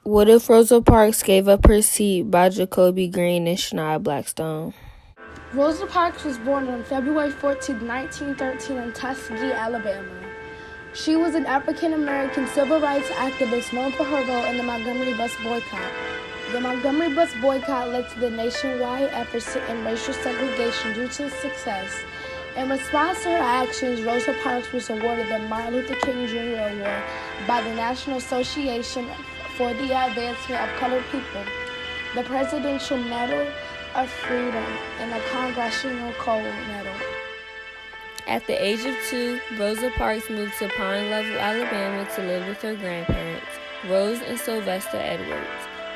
What if Rosa Parks gave up her seat by Jacoby Green and Shania Blackstone? Rosa Parks was born on February 14, 1913 in Tuskegee, Alabama. She was an African-American civil rights activist known for her role in the Montgomery bus boycott. The Montgomery bus boycott led to the nationwide efforts to end racial segregation due to its success. In response to her actions, Rosa Parks was awarded the Martin Luther King Jr. Award by the National Association for the Advancement of Colored People, the Presidential Medal of Freedom, and the Congressional Gold Medal. At the age of 2, Rosa Parks moved to Pine Level, Alabama to live with her grandparents, Rose and Sylvester Edwards.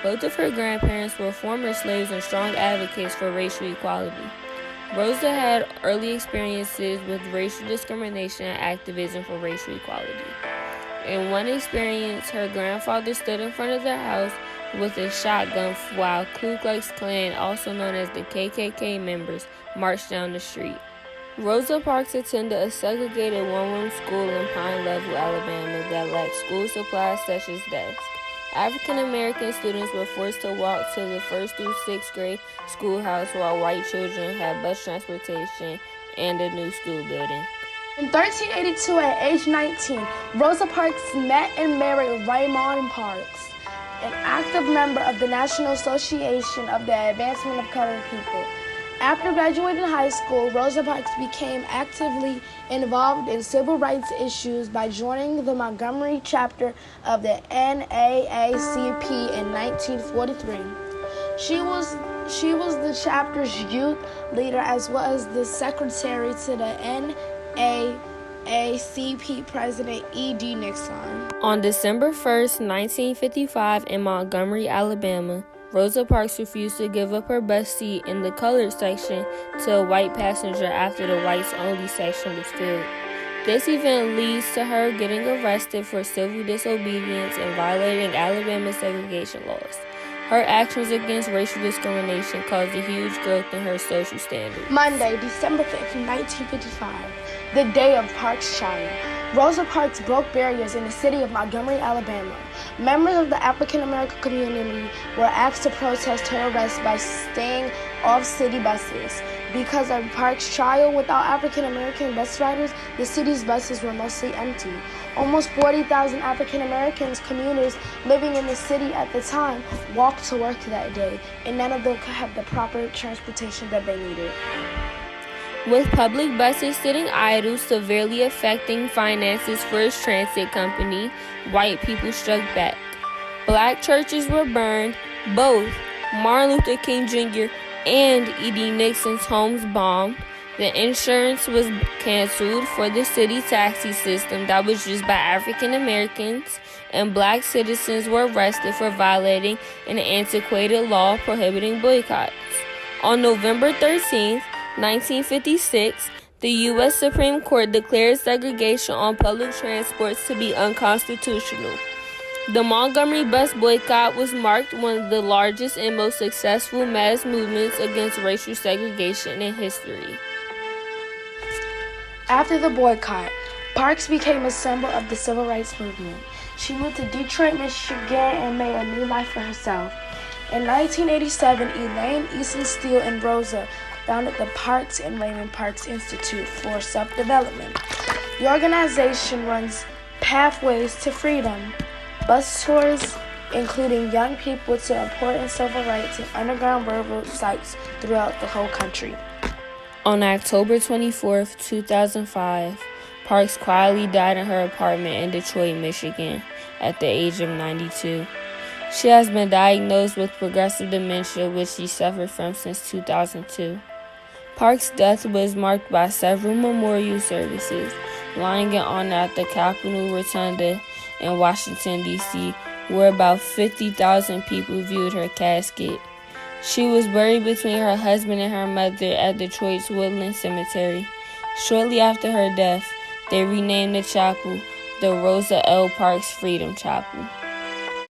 Both of her grandparents were former slaves and strong advocates for racial equality. Rosa had early experiences with racial discrimination and activism for racial equality. In one experience, her grandfather stood in front of their house with a shotgun while Ku Klux Klan, also known as the KKK members, marched down the street. Rosa Parks attended a segregated one-room school in Pine Level, Alabama that lacked school supplies such as desks. African American students were forced to walk to the 1st through 6th grade schoolhouse while white children had bus transportation and a new school building. In 1382, at age 19, Rosa Parks met and married Raymond Parks, an active member of the National Association of the Advancement of Colored People. After graduating high school, Rosa Parks became actively involved in civil rights issues by joining the Montgomery chapter of the NAACP in 1943. She was the chapter's youth leader as well as the secretary to the NAACP President E.D. Nixon. On December 1st, 1955, in Montgomery, Alabama, Rosa Parks refused to give up her bus seat in the colored section to a white passenger after the whites-only section was filled. This event leads to her getting arrested for civil disobedience and violating Alabama segregation laws. Her actions against racial discrimination caused a huge growth in her social standards. Monday, December 5th, 1955, the day of Parks' trial. Rosa Parks broke barriers in the city of Montgomery, Alabama. Members of the African American community were asked to protest her arrest by staying off city buses. Because of Parks' trial without African American bus riders, the city's buses were mostly empty. Almost 40,000 African Americans commuters living in the city at the time walked to work that day, and none of them could have the proper transportation that they needed. With public buses sitting idle, severely affecting finances for its transit company, white people struck back. Black churches were burned, both Martin Luther King Jr. and E.D. Nixon's homes bombed. The insurance was canceled for the city taxi system that was used by African Americans, and black citizens were arrested for violating an antiquated law prohibiting boycotts. On November 13th, 1956, the U.S. Supreme Court declared segregation on public transports to be unconstitutional. The Montgomery bus boycott was marked one of the largest and most successful mass movements against racial segregation in history. After the boycott, Parks became a symbol of the civil rights movement. She moved to Detroit, Michigan, and made a new life for herself. In 1987, Elaine Easton Steele and Rosa founded the Parks and Raymond Parks Institute for Self-Development. The organization runs Pathways to Freedom, bus tours including young people to important civil rights and underground railroad sites throughout the whole country. On October 24, 2005, Parks quietly died in her apartment in Detroit, Michigan, at the age of 92. She has been diagnosed with progressive dementia, which she suffered from since 2002. Parks' death was marked by several memorial services, lying in honor at the Capitol Rotunda in Washington, D.C., where about 50,000 people viewed her casket. She was buried between her husband and her mother at Detroit's Woodland Cemetery. Shortly after her death, they renamed the chapel the Rosa L. Parks Freedom Chapel.